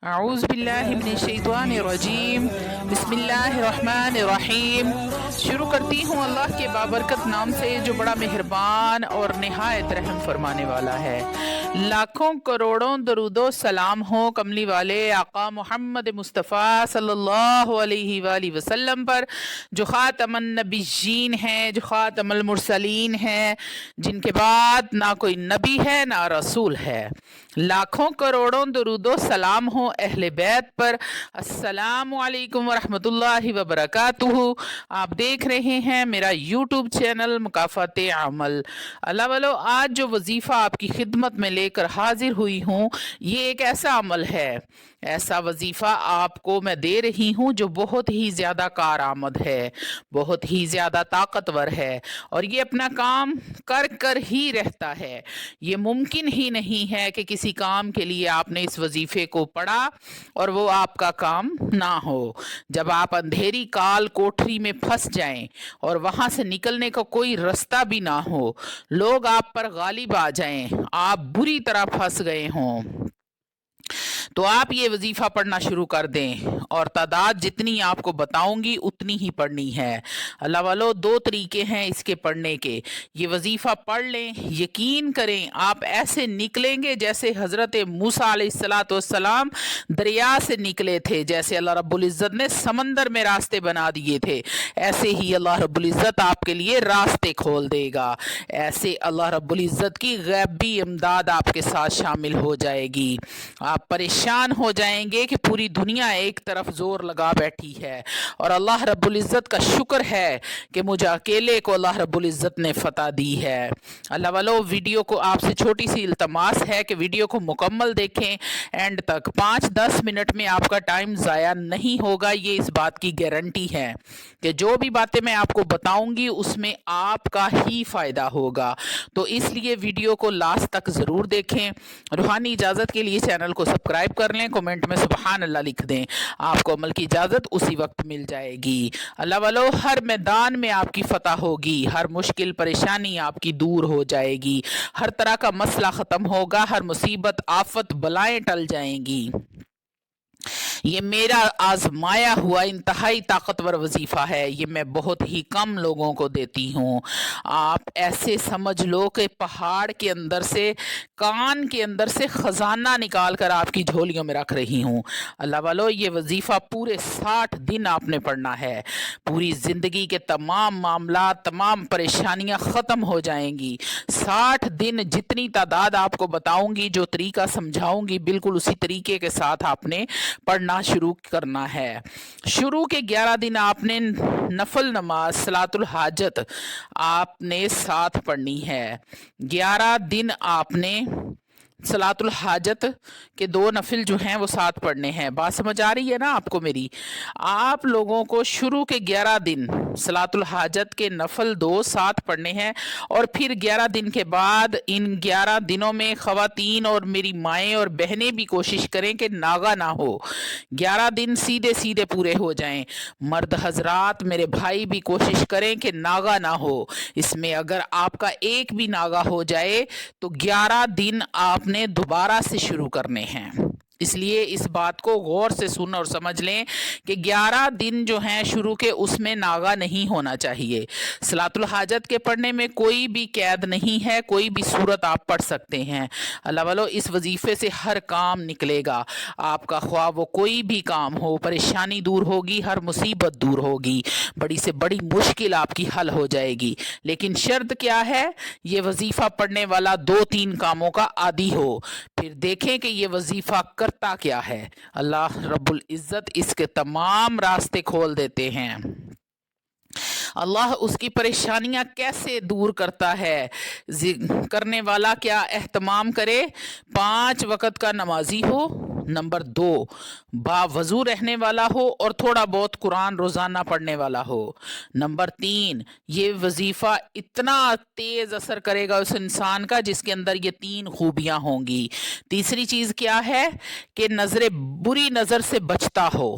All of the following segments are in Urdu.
اعوذ باللہ من الشیطان الرجیم بسم اللہ الرحمن الرحیم۔ شروع کرتی ہوں اللہ کے بابرکت نام سے جو بڑا مہربان اور نہایت رحم فرمانے والا ہے۔ لاکھوں کروڑوں درود و سلام ہو کملی والے آقا محمد مصطفیٰ صلی اللہ علیہ وآلہ وسلم پر، جو خاتم النبیین ہیں، جو خاتم المرسلین ہیں، جن کے بعد نہ کوئی نبی ہے نہ رسول ہے۔ لاکھوں کروڑوں درود و سلام ہو اہل بیت پر۔ السلام علیکم ورحمۃ اللہ وبرکاتہ۔ آپ دیکھ رہے ہیں میرا یوٹیوب چینل مکافات عمل۔ اللہ والو، آج جو وظیفہ آپ کی خدمت میں لے کر حاضر ہوئی ہوں، یہ ایک ایسا عمل ہے، ایسا وظیفہ آپ کو میں دے رہی ہوں جو بہت ہی زیادہ کارآمد ہے، بہت ہی زیادہ طاقتور ہے، اور یہ اپنا کام کر کر ہی رہتا ہے۔ یہ ممکن ہی نہیں ہے کہ کسی کام کے لیے آپ نے اس وظیفے کو پڑھا اور وہ آپ کا کام نہ ہو۔ جب آپ اندھیری کال کوٹری میں پھنس جائیں اور وہاں سے نکلنے کا کوئی رستہ بھی نہ ہو، لوگ آپ پر غالب آ جائیں، آپ بری طرح پھنس گئے ہوں، تو آپ یہ وظیفہ پڑھنا شروع کر دیں، اور تعداد جتنی آپ کو بتاؤں گی اتنی ہی پڑھنی ہے۔ اللہ والو، دو طریقے ہیں اس کے پڑھنے کے۔ یہ وظیفہ پڑھ لیں، یقین کریں آپ ایسے نکلیں گے جیسے حضرت موسیٰ علیہ السلام دریا سے نکلے تھے، جیسے اللہ رب العزت نے سمندر میں راستے بنا دیے تھے، ایسے ہی اللہ رب العزت آپ کے لیے راستے کھول دے گا۔ ایسے اللہ رب العزت کی غیبی امداد آپ کے ساتھ شامل ہو جائے گی۔ آپ پریشان ہو جائیں گے کہ پوری دنیا ایک طرف زور لگا بیٹھی ہے، اور اللہ رب العزت کا شکر ہے کہ مجھے اکیلے کو اللہ رب العزت نے فتح دی ہے۔ اللہ والو، ویڈیو کو آپ سے چھوٹی سی التماس ہے کہ ویڈیو کو مکمل دیکھیں اینڈ تک۔ 5-10 منٹ میں آپ کا ٹائم ضائع نہیں ہوگا، یہ اس بات کی گارنٹی ہے کہ جو بھی باتیں میں آپ کو بتاؤں گی اس میں آپ کا ہی فائدہ ہوگا، تو اس لیے ویڈیو کو لاسٹ تک ضرور دیکھیں۔ روحانی اجازت کے لیے چینل کو سبسکرائب کر لیں، کومنٹ میں سبحان اللہ لکھ دیں، آپ کو عمل کی اجازت اسی وقت مل جائے گی۔ اللہ والو، ہر میدان میں آپ کی فتح ہوگی، ہر مشکل پریشانی آپ کی دور ہو جائے گی، ہر طرح کا مسئلہ ختم ہوگا، ہر مصیبت آفت بلائیں ٹل جائیں گی۔ یہ میرا آزمایا ہوا انتہائی طاقتور وظیفہ ہے، یہ میں بہت ہی کم لوگوں کو دیتی ہوں۔ آپ ایسے سمجھ لو کہ پہاڑ کے اندر سے، کان کے اندر سے خزانہ نکال کر آپ کی جھولیوں میں رکھ رہی ہوں۔ اللہ والو، یہ وظیفہ پورے 60 دن آپ نے پڑھنا ہے، پوری زندگی کے تمام معاملات، تمام پریشانیاں ختم ہو جائیں گی۔ 60 دن جتنی تعداد آپ کو بتاؤں گی، جو طریقہ سمجھاؤں گی، بالکل اسی طریقے کے ساتھ آپ نے پڑھنا شروع کرنا ہے۔ شروع کے 11 دن آپ نے نفل نماز صلاۃ الحاجت آپ نے ساتھ پڑھنی ہے۔ 11 دن آپ نے صلاۃ الحاجت کے 2 نفل جو ہیں وہ ساتھ پڑھنے ہیں۔ بات سمجھ آ رہی ہے نا آپ کو میری؟ آپ لوگوں کو شروع کے 11 دن صلاۃ الحاجت کے نفل 2 ساتھ پڑھنے ہیں، اور پھر 11 دن کے بعد ان 11 دنوں میں خواتین اور میری مائیں اور بہنیں بھی کوشش کریں کہ ناغا نہ ہو، 11 دن سیدھے سیدھے پورے ہو جائیں۔ مرد حضرات، میرے بھائی بھی کوشش کریں کہ ناغا نہ ہو۔ اس میں اگر آپ کا ایک بھی ناغا ہو جائے تو 11 دن آپ نے دوبارہ سے شروع کرنے ہیں۔ اس لیے اس بات کو غور سے سن اور سمجھ لیں کہ 11 دن جو ہیں شروع کے، اس میں ناغا نہیں ہونا چاہیے۔ صلاۃ الحاجت کے پڑھنے میں کوئی بھی قید نہیں ہے، کوئی بھی صورت آپ پڑھ سکتے ہیں۔ اللہ والو، اس وظیفے سے ہر کام نکلے گا آپ کا، خواہ وہ کوئی بھی کام ہو، پریشانی دور ہوگی، ہر مصیبت دور ہوگی، بڑی سے بڑی مشکل آپ کی حل ہو جائے گی۔ لیکن شرط کیا ہے؟ یہ وظیفہ پڑھنے والا 2-3 کاموں کا عادی ہو۔ پھر دیکھیں کہ یہ وظیفہ کرتا کیا ہے۔ اللہ رب العزت اس کے تمام راستے کھول دیتے ہیں۔ اللہ اس کی پریشانیاں کیسے دور کرتا ہے؟ کرنے والا کیا اہتمام کرے؟ 5 وقت کا نمازی ہو، نمبر 2 باوضو رہنے والا ہو اور تھوڑا بہت قرآن روزانہ پڑھنے والا ہو، نمبر 3 یہ وظیفہ اتنا تیز اثر کرے گا اس انسان کا جس کے اندر یہ 3 خوبیاں ہوں گی۔ تیسری چیز کیا ہے؟ کہ بری نظر سے بچتا ہو۔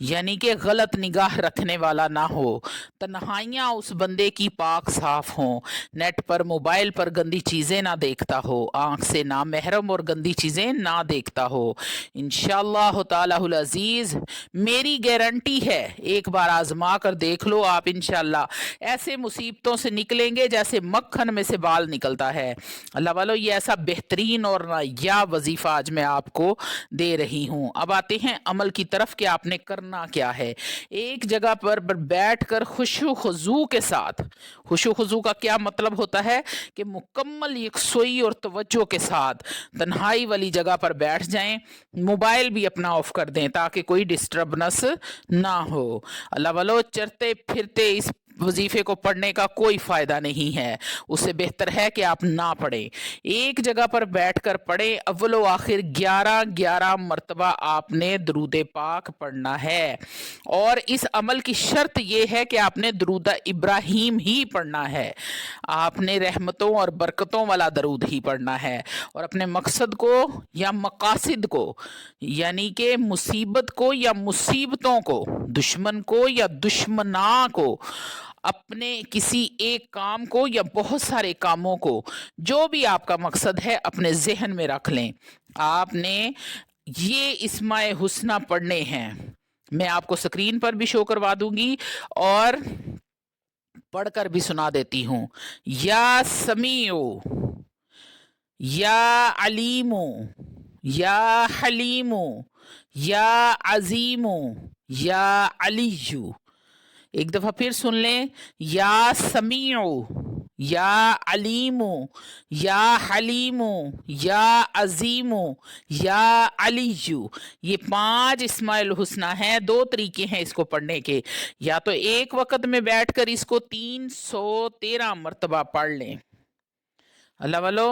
یعنی کہ غلط نگاہ رکھنے والا نہ ہو، تنہائیاں اس بندے کی پاک صاف ہوں، نیٹ پر موبائل پر گندی چیزیں نہ دیکھتا ہو، آنکھ سے نامحرم اور گندی چیزیں نہ دیکھتا ہو۔ انشاءاللہ تعالی العزیز میری گارنٹی ہے، ایک بار آزما کر دیکھ لو آپ، انشاءاللہ ایسے مصیبتوں سے نکلیں گے جیسے مکھن میں سے بال نکلتا ہے۔ اللہ والو، یہ ایسا بہترین اور نایاب وظیفہ آج میں آپ کو دے رہی ہوں۔ اب آتے ہیں عمل کی طرف کہ آپ نے کرنا کیا ہے۔ ایک جگہ پر بیٹھ کر خشوع خضوع کے ساتھ، خشوع خضوع کا کیا مطلب ہوتا ہے کہ مکمل یکسوئی اور توجہ کے ساتھ تنہائی والی جگہ پر بیٹھ جائیں، موبائل بھی اپنا آف کر دیں تاکہ کوئی ڈسٹربنس نہ ہو۔ اللہ والو، چرتے پھرتے اس وظیفے کو پڑھنے کا کوئی فائدہ نہیں ہے، اس سے بہتر ہے کہ آپ نہ پڑھیں۔ ایک جگہ پر بیٹھ کر پڑھیں، اول و آخر 11 مرتبہ آپ نے درود پاک پڑھنا ہے، اور اس عمل کی شرط یہ ہے کہ آپ نے درود ابراہیم ہی پڑھنا ہے، آپ نے رحمتوں اور برکتوں والا درود ہی پڑھنا ہے، اور اپنے مقصد کو یا مقاصد کو، یعنی کہ مصیبت کو یا مصیبتوں کو، دشمن کو یا دشمناں کو، اپنے کسی ایک کام کو یا بہت سارے کاموں کو، جو بھی آپ کا مقصد ہے اپنے ذہن میں رکھ لیں۔ آپ نے یہ اسماء حسنہ پڑھنے ہیں، میں آپ کو سکرین پر بھی شو کروا دوں گی اور پڑھ کر بھی سنا دیتی ہوں۔ یا سمیع، یا علیم، یا حلیم، یا عظیم، یا علی۔ ایک دفعہ پھر سن لیں، یا سمیع، یا علیم، یا حلیم، یا عظیم، یا علی۔ یہ 5 اسماء الحسنہ ہیں۔ 2 طریقے ہیں اس کو پڑھنے کے، یا تو ایک وقت میں بیٹھ کر اس کو 313 مرتبہ پڑھ لیں، اللہ والو،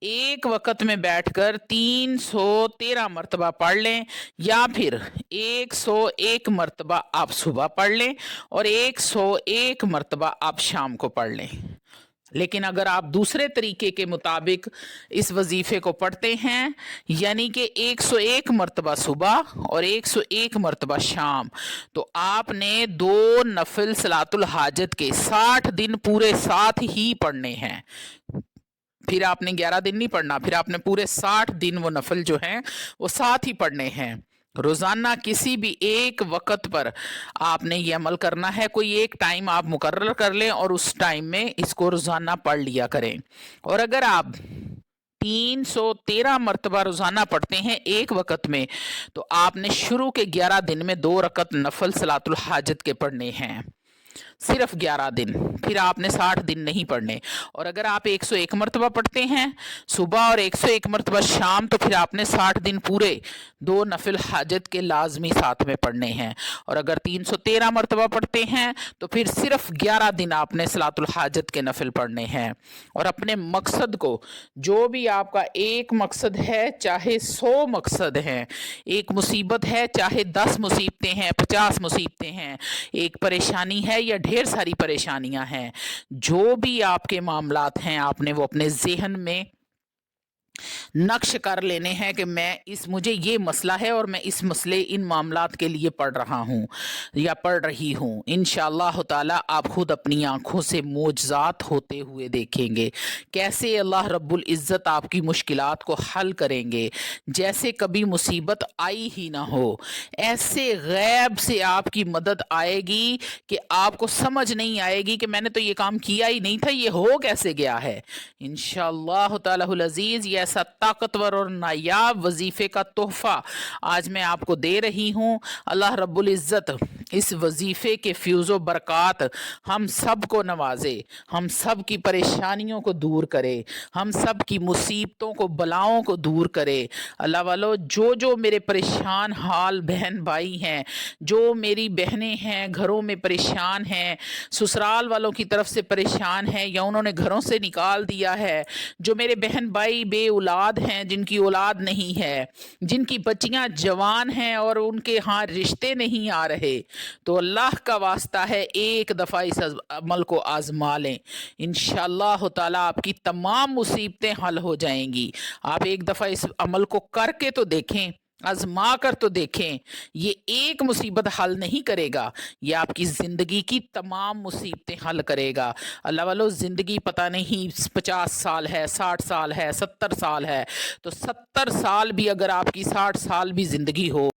ایک وقت میں بیٹھ کر 313 مرتبہ پڑھ لیں، یا پھر 101 مرتبہ آپ صبح پڑھ لیں اور 101 مرتبہ آپ شام کو پڑھ لیں۔ لیکن اگر آپ دوسرے طریقے کے مطابق اس وظیفے کو پڑھتے ہیں، یعنی کہ 101 مرتبہ صبح اور 101 مرتبہ شام، تو آپ نے 2 نفل صلاۃ الحاجت کے 60 دن پورے ساتھ ہی پڑھنے ہیں۔ پھر آپ نے 11 دن نہیں پڑھنا، پھر آپ نے پورے 60 دن وہ نفل جو ہیں وہ ساتھ ہی پڑھنے ہیں۔ روزانہ کسی بھی ایک وقت پر آپ نے یہ عمل کرنا ہے، کوئی ایک ٹائم آپ مقرر کر لیں اور اس ٹائم میں اس کو روزانہ پڑھ لیا کریں۔ اور اگر آپ 313 مرتبہ روزانہ پڑھتے ہیں ایک وقت میں، تو آپ نے شروع کے 11 دن میں 2 رکعت نفل صلاۃ الحاجت کے پڑھنے ہیں، صرف 11 دن، پھر آپ نے 60 دن نہیں پڑھنے۔ اور اگر آپ 101 مرتبہ پڑھتے ہیں صبح اور 101 مرتبہ شام، تو پھر آپ نے 60 دن پورے 2 نفل حاجت کے لازمی ساتھ میں پڑھنے ہیں۔ اور اگر 313 مرتبہ پڑھتے ہیں تو پھر صرف 11 دن آپ نے صلاۃ الحاجت کے نفل پڑھنے ہیں۔ اور اپنے مقصد کو، جو بھی آپ کا ایک مقصد ہے چاہے 100 مقصد ہیں، ایک مصیبت ہے چاہے 10 مصیبتیں ہیں، 50 مصیبتیں ہیں، ایک پریشانی ہے یا ڈھیر ساری پریشانیاں ہیں، جو بھی آپ کے معاملات ہیں، آپ نے وہ اپنے ذہن میں نقش کر لینے ہیں کہ مجھے یہ مسئلہ ہے اور میں اس مسئلے ان معاملات کے لیے پڑھ رہا ہوں یا پڑھ رہی ہوں۔ انشاءاللہ تعالی آپ خود اپنی آنکھوں سے معجزات ہوتے ہوئے دیکھیں گے، کیسے اللہ رب العزت آپ کی مشکلات کو حل کریں گے، جیسے کبھی مصیبت آئی ہی نہ ہو، ایسے غیب سے آپ کی مدد آئے گی کہ آپ کو سمجھ نہیں آئے گی کہ میں نے تو یہ کام کیا ہی نہیں تھا، یہ ہو کیسے گیا ہے۔ انشاءاللہ تعالی العزیز یہ ایسا طاقتور اور نایاب وظیفے کا تحفہ آج میں آپ کو دے رہی ہوں۔ اللہ رب العزت اس وظیفے کے فیوز و برکات ہم سب کو نوازے، ہم سب کی پریشانیوں کو دور کرے، ہم سب کی مصیبتوں کو، بلاؤں کو دور کرے۔ اللہ والو، جو میرے پریشان حال بہن بھائی ہیں، جو میری بہنیں ہیں گھروں میں پریشان ہیں، سسرال والوں کی طرف سے پریشان ہیں یا انہوں نے گھروں سے نکال دیا ہے، جو میرے بہن بھائی بے اولاد ہیں، جن کی اولاد نہیں ہے، جن کی بچیاں جوان ہیں اور ان کے ہاں رشتے نہیں آ رہے، تو اللہ کا واسطہ ہے ایک دفعہ اس عمل کو آزما لیں، انشاءاللہ تعالی آپ کی تمام مصیبتیں حل ہو جائیں گی۔ آپ ایک دفعہ اس عمل کو کر کے تو دیکھیں، آزما کر تو دیکھیں، یہ ایک مصیبت حل نہیں کرے گا، یہ آپ کی زندگی کی تمام مصیبتیں حل کرے گا۔ اللہ والو، زندگی پتہ نہیں 50 سال ہے، 60 سال ہے، 70 سال ہے، تو 70 سال بھی اگر آپ کی 60 سال بھی زندگی ہو